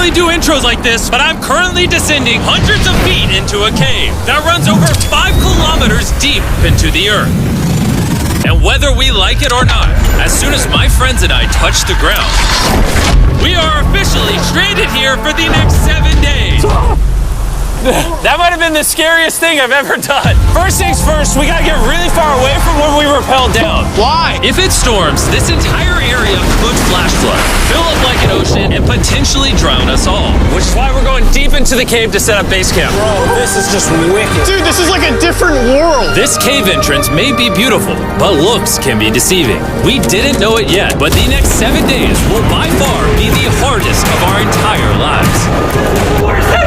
normally do intros like this, but I'm currently descending hundreds of feet into a cave that runs over 5 kilometers deep into the earth. And whether we like it or not, as soon as my friends and I touch the ground, we are officially stranded here for the next 7 days. That might have been the scariest thing I've ever done. First things first, we gotta get really far away from where we rappelled down. Why? If it storms, this entire area could flash flood, fill up like an ocean, and potentially drown us all. Which is why we're going deep into the cave to set up base camp. Bro, this is just wicked. Dude, this is like a different world. This cave entrance may be beautiful, but looks can be deceiving. We didn't know it yet, but the next 7 days will by far be the hardest of our entire lives. Where's the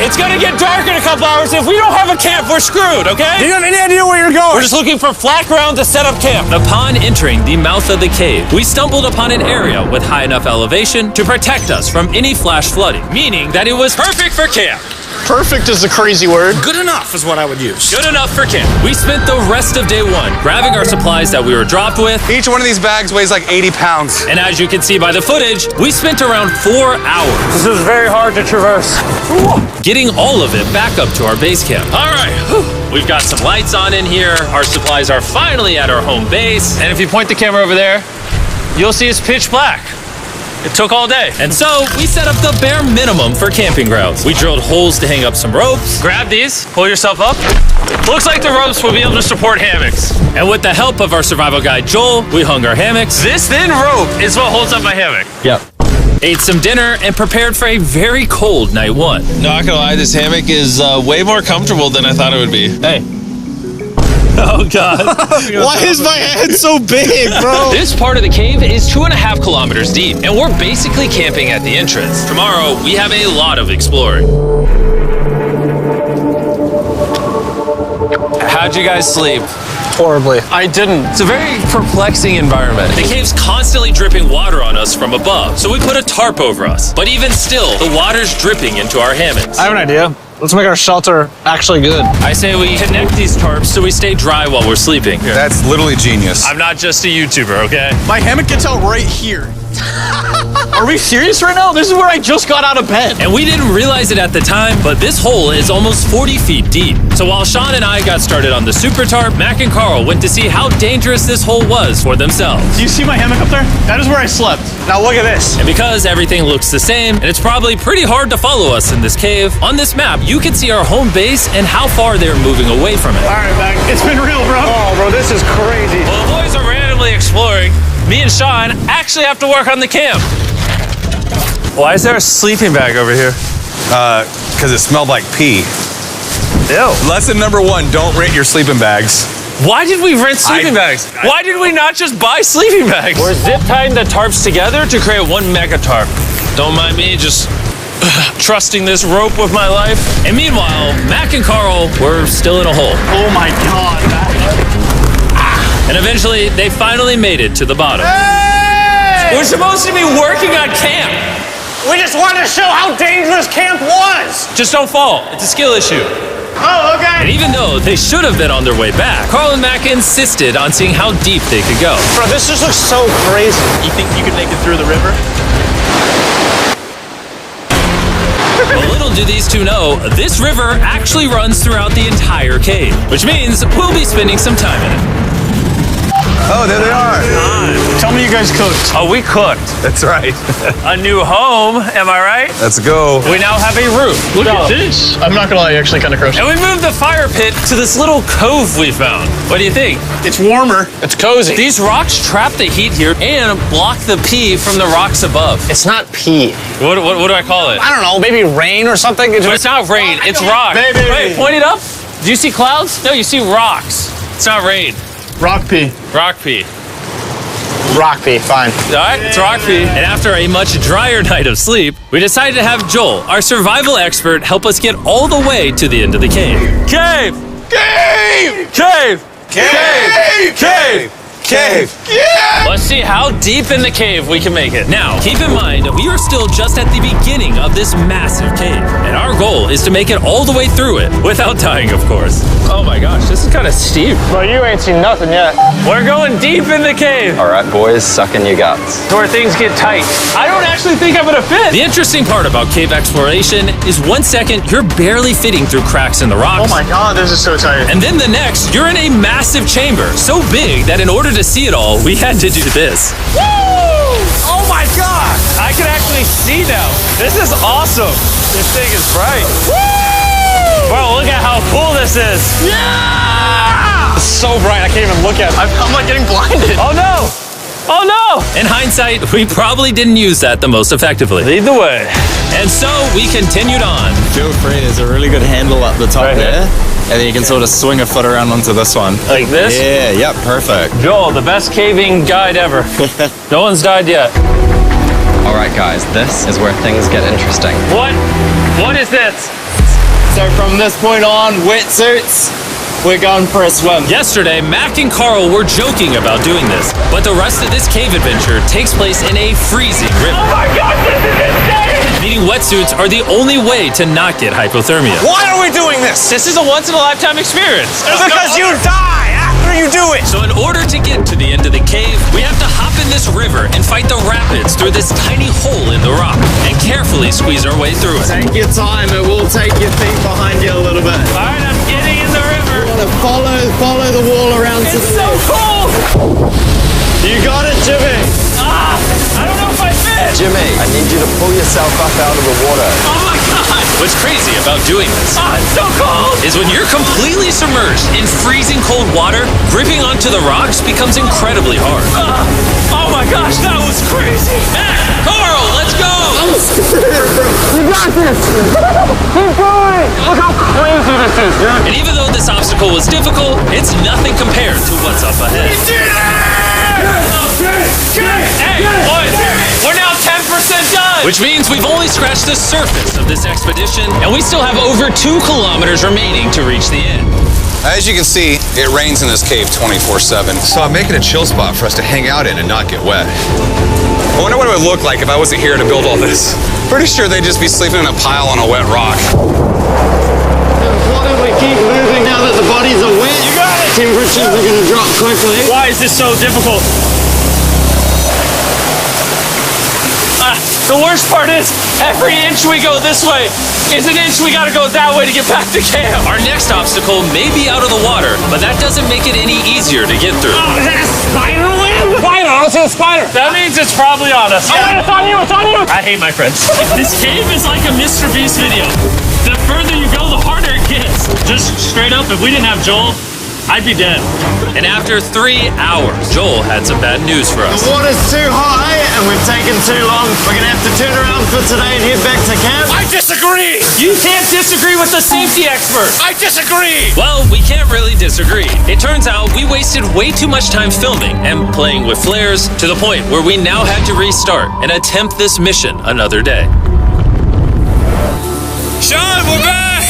It's gonna get dark in a couple hours. If we don't have a camp, we're screwed, okay? Do you have any idea where you're going? We're just looking for flat ground to set up camp. Upon entering the mouth of the cave, we stumbled upon an area with high enough elevation to protect us from any flash flooding, meaning that it was perfect for camp. Perfect is a crazy word. Good enough is what I would use. Good enough for camp. We spent the rest of day one grabbing our supplies that we were dropped with. Each one of these bags weighs like 80 pounds. And as you can see by the footage, we spent around 4 hours. This is very hard to traverse. Getting all of it back up to our base camp. All right, we've got some lights on in here. Our supplies are finally at our home base. And if you point the camera over there, you'll see it's pitch black. It took all day. And so we set up the bare minimum for camping grounds. We drilled holes to hang up some ropes. Grab these, pull yourself up. Looks like the ropes will be able to support hammocks. And with the help of our survival guide, Joel, we hung our hammocks. This thin rope is what holds up my hammock. Yep. Ate some dinner and prepared for a very cold night one. Not gonna lie, this hammock is way more comfortable than I thought it would be. Hey. Oh, God. Why is my head so big, bro? This part of the cave is 2.5 kilometers deep, and we're basically camping at the entrance. Tomorrow, we have a lot of exploring. How'd you guys sleep? Horribly. I didn't. It's a very perplexing environment. The cave's constantly dripping water on us from above, so we put a tarp over us. But even still, the water's dripping into our hammocks. I have an idea. Let's make our shelter actually good. I say we connect these tarps so we stay dry while we're sleeping. That's literally genius. I'm not just a YouTuber, okay? My hammock gets out right here. Are we serious right now? This is where I just got out of bed. And we didn't realize it at the time, but this hole is almost 40 feet deep. So while Sean and I got started on the super tarp, Mac and Carl went to see how dangerous this hole was for themselves. Do you see my hammock up there? That is where I slept. Now look at this. And because everything looks the same, and it's probably pretty hard to follow us in this cave, on this map, you can see our home base and how far they're moving away from it. All right, Mac. It's been real, bro. Oh, bro, this is crazy. While the boys are randomly exploring, me and Sean actually have to work on the camp. Why is there a sleeping bag over here? Because it smelled like pee. Ew. Lesson number 1, don't rent your sleeping bags. Why did we rent sleeping bags? Why did we not just buy sleeping bags? We're zip tying the tarps together to create one mega tarp. Don't mind me just trusting this rope with my life. And meanwhile, Mac and Carl were still in a hole. Oh my God, Mac. And eventually, they finally made it to the bottom. Hey! We're supposed to be working on camp. We just wanted to show how dangerous camp was. Just don't fall. It's a skill issue. Oh, okay. And even though they should have been on their way back, Carl and Mac insisted on seeing how deep they could go. Bro, this just looks so crazy. You think you could make it through the river? Well, little do these two know, this river actually runs throughout the entire cave, which means we'll be spending some time in it. Oh, there they are. Tell me you guys cooked. Oh, we cooked. That's right. A new home, am I right? Let's go. We now have a roof. Look at this. I'm not gonna lie, you're actually kind of gross. And we moved the fire pit to this little cove we found. What do you think? It's warmer. It's cozy. These rocks trap the heat here and block the pee from the rocks above. It's not pee. What do I call it? I don't know, maybe rain or something. But it's not rain, it's rock. Baby. Wait, point it up. Do you see clouds? No, you see rocks. It's not rain. Rock pee. Rock pee. Rock pee, fine. All right, it's rock pee. And after a much drier night of sleep, we decided to have Joel, our survival expert, help us get all the way to the end of the cave. Cave! Cave! Cave! Cave! Cave! Cave! Let's see how deep in the cave we can make it. Now, keep in mind, we are still just at the beginning of this massive cave, and our goal is to make it all the way through it, without dying, of course. Oh my gosh, this is kind of steep. Well, you ain't seen nothing yet. We're going deep in the cave. All right, boys, suck in your guts. To where things get tight. I don't actually think I'm gonna fit. The interesting part about cave exploration is 1 second, you're barely fitting through cracks in the rocks. Oh my God, this is so tight. And then the next, you're in a massive chamber, so big that in order to see it all, we had to do this. Woo! Oh my God! I can actually see now. This is awesome. This thing is bright. Woo! Bro, look at how cool this is. Yeah! It's so bright, I can't even look at it. I'm like getting blinded. Oh no! Oh no! In hindsight, we probably didn't use that the most effectively. Lead the way. And so we continued on. Feel free, there's a really good handle up the top Right there. And then you can sort of swing a foot around onto this one. Like this? Yeah, yep, perfect. Joel, the best caving guide ever. No one's died yet. All right, guys, this is where things get interesting. What? What is this? So from this point on, wetsuits, we're going for a swim. Yesterday, Mac and Carl were joking about doing this, but the rest of this cave adventure takes place in a freezing river. Oh my God, this is insane! Needing wetsuits are the only way to not get hypothermia. Why are we doing this? This is a once-in-a-lifetime experience. Because you die after you do it. So in order to get to the end of the cave, we have to hop in this river and fight the rapids through this tiny hole in the rock and carefully squeeze our way through it. Take your time, it will take your feet behind you a little bit. All right, I'm getting in the river. Follow the wall around to It's the so left. cold. You got it, Jimmy. Ah, I don't know if I fit. Jimmy, I need you to pull yourself up out of the water. Oh my God. What's crazy about doing this It's so cold. is when you're completely submerged in freezing cold water, gripping onto the rocks becomes incredibly hard. Oh my gosh, that was crazy. Mac, Carl, let's go. You got this. Keep going. Look how crazy this is, dude. And even though this obstacle was difficult, it's nothing compared to what's up ahead. Hey, boys, we're now 10% done. Which means we've only scratched the surface of this expedition, and we still have over 2 kilometers remaining to reach the end. As you can see, it rains in this cave 24/7. So I'm making a chill spot for us to hang out in and not get wet. I wonder what it would look like if I wasn't here to build all this. Pretty sure they'd just be sleeping in a pile on a wet rock. Why don't we keep moving now that the bodies are wet? You got it. Temperatures are going to drop quickly. Why is this so difficult? The worst part is, every inch we go this way is an inch we gotta go that way to get back to camp. Our next obstacle may be out of the water, but that doesn't make it any easier to get through. Is that a spider web? Spider, I don't see a spider. That means it's probably on us. Oh, it's on you, it's on you. I hate my friends. This cave is like a Mr. Beast video. The further you go, the harder it gets. Just straight up, if we didn't have Joel, I'd be dead. And after 3 hours, Joel had some bad news for us. The water's too high and we've taken too long. We're going to have to turn around for today and head back to camp. I disagree. You can't disagree with the safety expert. I disagree. Well, we can't really disagree. It turns out we wasted way too much time filming and playing with flares to the point where we now had to restart and attempt this mission another day. Sean, we're back!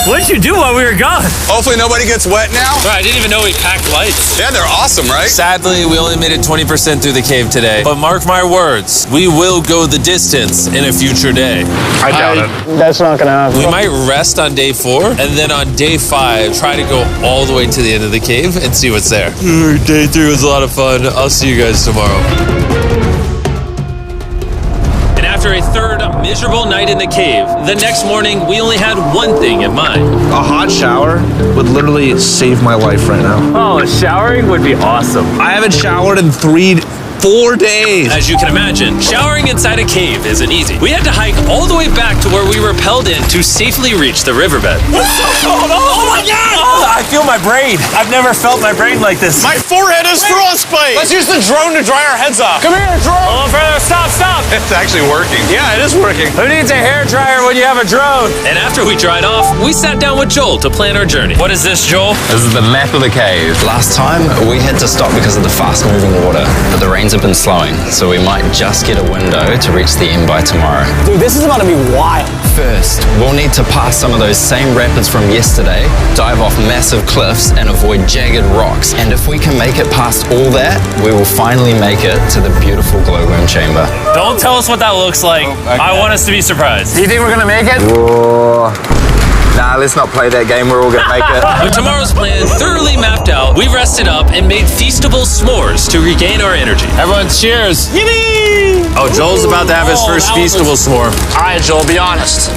What'd you do while we were gone? Hopefully nobody gets wet now. I didn't even know we packed lights. Yeah, they're awesome, right? Sadly, we only made it 20% through the cave today. But mark my words, we will go the distance in a future day. I doubt it. That's not gonna happen. We might rest on day 4, and then on day 5, try to go all the way to the end of the cave and see what's there. Day 3 was a lot of fun. I'll see you guys tomorrow. And after a third miserable night in the cave, the next morning we only had one thing in mind. A hot shower would literally save my life right now. Oh, showering would be awesome. I haven't showered in 4 days. As you can imagine, showering inside a cave isn't easy. We had to hike all the way back to where we rappelled in to safely reach the riverbed. Oh my God! I feel my brain. I've never felt my brain like this. My forehead is frostbite. Let's use the drone to dry our heads off. Come here, drone. A little further. Stop. It's actually working. Yeah, it is working. Who needs a hair dryer when you have a drone? And after we dried off, we sat down with Joel to plan our journey. What is this, Joel? This is the map of the cave. Last time, we had to stop because of the fast-moving water, but the rains have been slowing, so we might just get a window to reach the end by tomorrow. Dude, this is about to be wild. First, we'll need to pass some of those same rapids from yesterday, dive off massive cliffs, and avoid jagged rocks. And if we can make it past all that, we will finally make it to the beautiful glowworm chamber. Don't tell us what that looks like. I want us to be surprised. Do you think we're gonna make it? Whoa. Nah, let's not play that game. We're all gonna make it. With tomorrow's plan thoroughly mapped out, we rested up and made feastable s'mores to regain our energy. Everyone, cheers. Yippee! Oh, Joel's about to have his first feastable s'more. All right, Joel, be honest.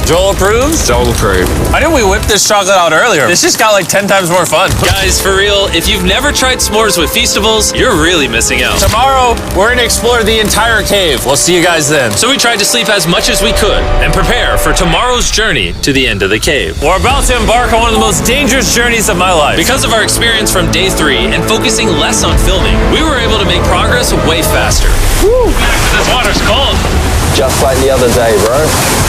Joel approves? Joel approved. Why didn't we whip this chocolate out earlier? This just got like 10 times more fun. Guys, for real, if you've never tried s'mores with feastables, you're really missing out. Tomorrow, we're gonna explore the entire cave. We'll see you guys then. So we tried to sleep as much as we could and prepare for tomorrow's journey to the end of the cave. We're about to embark on one of the most dangerous journeys of my life. Because of our experience from day 3 and focusing less on filming, we were able to make progress way faster. Woo! This water's cold. Just like the other day, bro.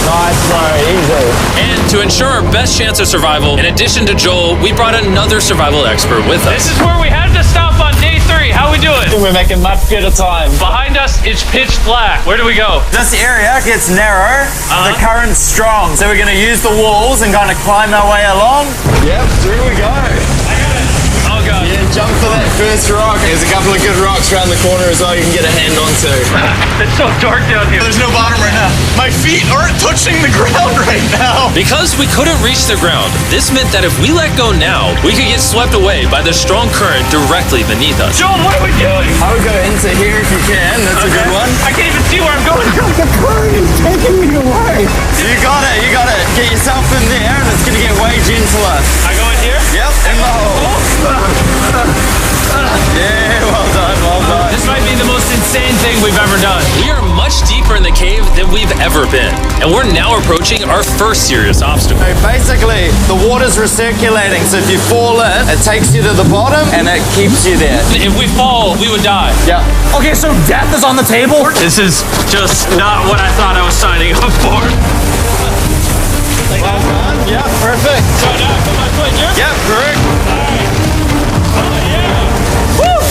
Nice, bro, easy. And to ensure our best chance of survival, in addition to Joel, we brought another survival expert with us. This is where we had to stop on day 3. How we doing? We're making much good time. Behind us, it's pitch black. Where do we go? This area gets narrow, the current's strong, so we're gonna use the walls and kind of climb our way along. Yep, through we go. Oh god. Yeah, jump for that first rock. There's a couple of good rocks around the corner as well you can get a hand onto. It's so dark down here. There's no bottom right now. My feet aren't touching the ground right now. Because we couldn't reach the ground, this meant that if we let go now, we could get swept away by the strong current directly beneath us. Joel, what are we doing? I would go into here if you can. That's a good one. I can't even see where I'm going. The current is taking me away. You got it. You got it. Get yourself in there and it's going to get way gentler. I go in here? Yep, in the hole. Yeah, well done, well done. This might be the most insane thing we've ever done. We are much deeper in the cave than we've ever been, and we're now approaching our first serious obstacle. So basically, the water's recirculating, so if you fall in, it takes you to the bottom and it keeps you there. If we fall, we would die. Yeah. Okay, so death is on the table? This is just not what I thought I was signing up for. Well done. Yeah, perfect. So now I put my foot here? Yep, correct.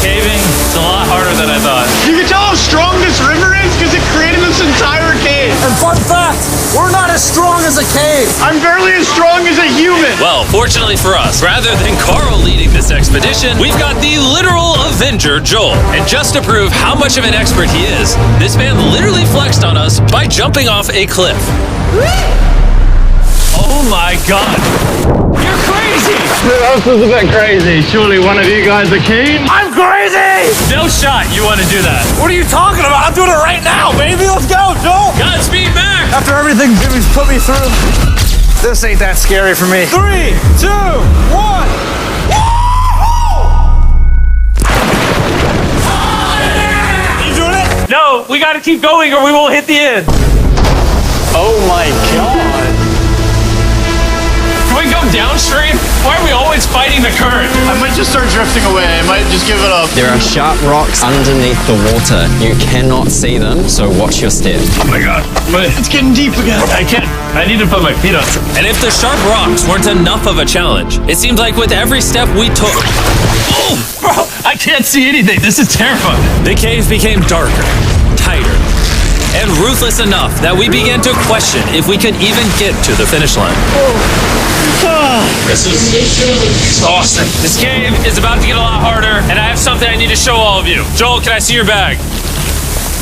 Caving is a lot harder than I thought. You can tell how strong this river is because it created this entire cave. And fun fact, we're not as strong as a cave. I'm barely as strong as a human. Well, fortunately for us, rather than Carl leading this expedition, we've got the literal Avenger, Joel. And just to prove how much of an expert he is, this man literally flexed on us by jumping off a cliff. Oh my god. You're crazy. This is a bit crazy. Surely one of you guys are keen? I'm crazy! No shot you want to do that. What are you talking about? I'm doing it right now, baby. Let's go, Joel. Godspeed, Mac! After everything Jimmy's put me through, this ain't that scary for me. 3, 2, 1. You doing it? No, we gotta keep going or we won't hit the end. Oh my god. Can we go downstream? Why are we always fighting the current? I might just start drifting away. I might just give it up. There are sharp rocks underneath the water. You cannot see them, so watch your step. Oh my god. But It's getting deep again. I can't. I need to put my feet on. And if the sharp rocks weren't enough of a challenge, it seems like with every step we took, Oh, bro, I can't see anything. This is terrifying. the cave became darker, tighter, and ruthless enough that we began to question if we could even get to the finish line. This is exhausting. This cave is about to get a lot harder, and I have something I need to show all of you. Joel, can I see your bag?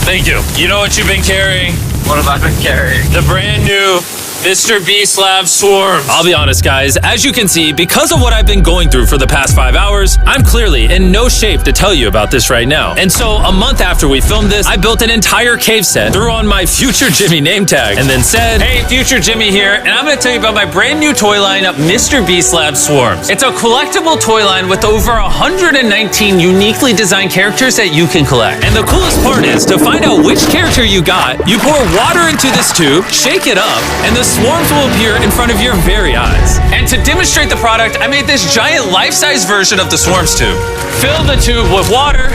Thank you. You know what you've been carrying? What have I been carrying? The brand new Mr. Beast Lab Swarms. I'll be honest, guys. As you can see, because of what I've been going through for the past 5 hours, I'm clearly in no shape to tell you about this right now. And so, a month after we filmed this, I built an entire cave set, threw on my Future Jimmy name tag, and then said, "Hey, Future Jimmy here, and I'm going to tell you about my brand new toy line, Mr. Beast Lab Swarms." It's a collectible toy line with over 119 uniquely designed characters that you can collect. And the coolest part is, to find out which character you got, you pour water into this tube, shake it up, and the swarms will appear in front of your very eyes. And to demonstrate the product, I made this giant life-size version of the swarms tube. Fill the tube with water.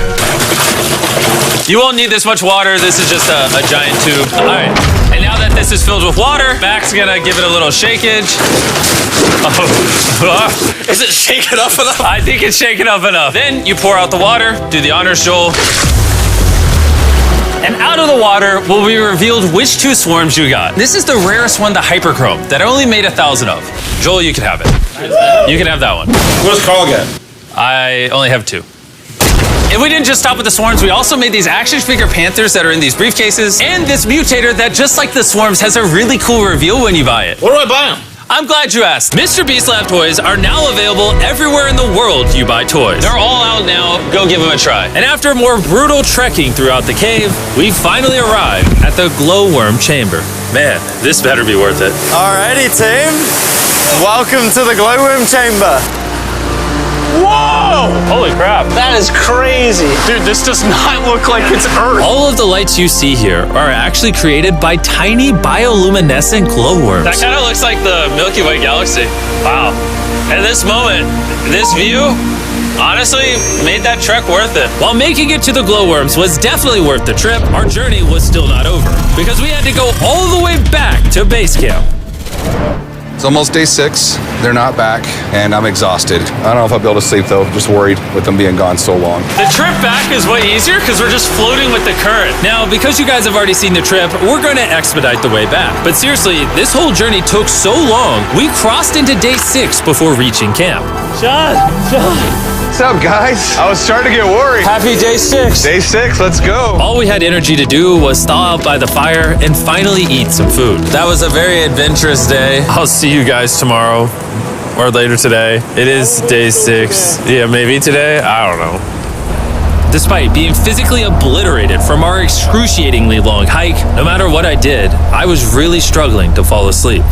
You won't need this much water. This is just a giant tube. All right. And now that this is filled with water, Mac's gonna give it a little shakeage. Oh. Is it shaken up enough? I think it's shaken up enough. Then you pour out the water. Do the honors, Joel. And out of the water will be revealed which 2 swarms you got. This is the rarest one, the hyperchrome, that I only made 1,000 of. Joel, you can have it. You can have that one. What does Carl get? I only have 2. And we didn't just stop with the swarms, we also made these action figure panthers that are in these briefcases, and this mutator that, just like the swarms, has a really cool reveal when you buy it. Where do I buy them? I'm glad you asked. Mr. Beast Lab toys are now available everywhere in the world you buy toys. They're all out now, go give them a try. And after more brutal trekking throughout the cave, we finally arrived at the glowworm chamber. Man, this better be worth it. Alrighty, team. Welcome to the glowworm chamber. Whoa! Holy crap. That is crazy. Dude, this does not look like it's Earth. All of the lights you see here are actually created by tiny bioluminescent glowworms. That kind of looks like the Milky Way galaxy. Wow. At this moment, this view honestly made that trek worth it. While making it to the glowworms was definitely worth the trip, our journey was still not over because we had to go all the way back to base camp. It's almost day 6. They're not back, and I'm exhausted. I don't know if I'll be able to sleep, though. Just worried with them being gone so long. The trip back is way easier because we're just floating with the current. Now, because you guys have already seen the trip, we're going to expedite the way back. But seriously, this whole journey took so long, we crossed into day 6 before reaching camp. John. What's up, guys? I was starting to get worried. Happy day 6. Day 6, let's go. All we had energy to do was thaw out by the fire and finally eat some food. That was a very adventurous day. I'll see you guys tomorrow or later today. It is day 6. Yeah, maybe today. I don't know. Despite being physically obliterated from our excruciatingly long hike, no matter what I did, I was really struggling to fall asleep.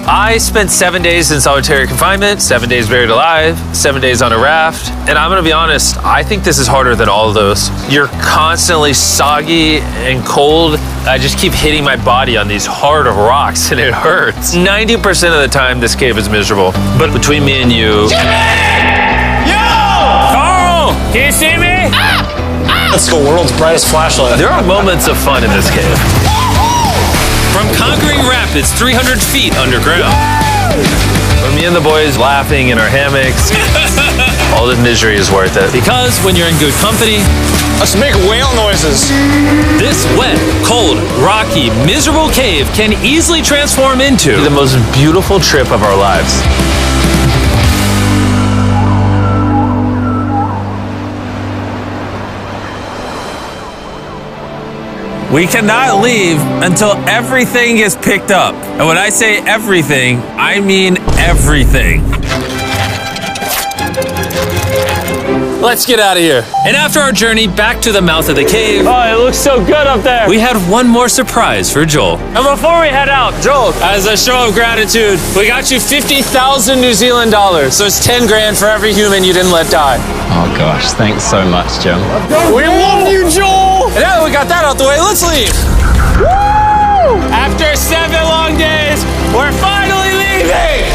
I spent 7 days in solitary confinement, 7 days buried alive, 7 days on a raft, and I'm gonna be honest, I think this is harder than all of those. You're constantly soggy and cold. I just keep hitting my body on these hard rocks and it hurts. 90% of the time, this cave is miserable. But between me and you... Jimmy! Yo! Carl! Can you see me? That's the world's brightest flashlight. There are moments of fun in this cave. From conquering rapids 300 feet underground. From me and the boys laughing in our hammocks. All the misery is worth it. Because when you're in good company, Let's make whale noises. this wet, cold, rocky, miserable cave can easily transform into the most beautiful trip of our lives. We cannot leave until everything is picked up. And when I say everything, I mean everything. Let's get out of here. And after our journey back to the mouth of the cave, Oh, it looks so good up there. we had one more surprise for Joel. And before we head out, Joel, as a show of gratitude, we got you 50,000 New Zealand dollars. So it's 10 grand for every human you didn't let die. Oh gosh, thanks so much, Jim. We love you, Joel. And now that we got that out the way, let's leave. Woo! After 7 long days, we're finally leaving.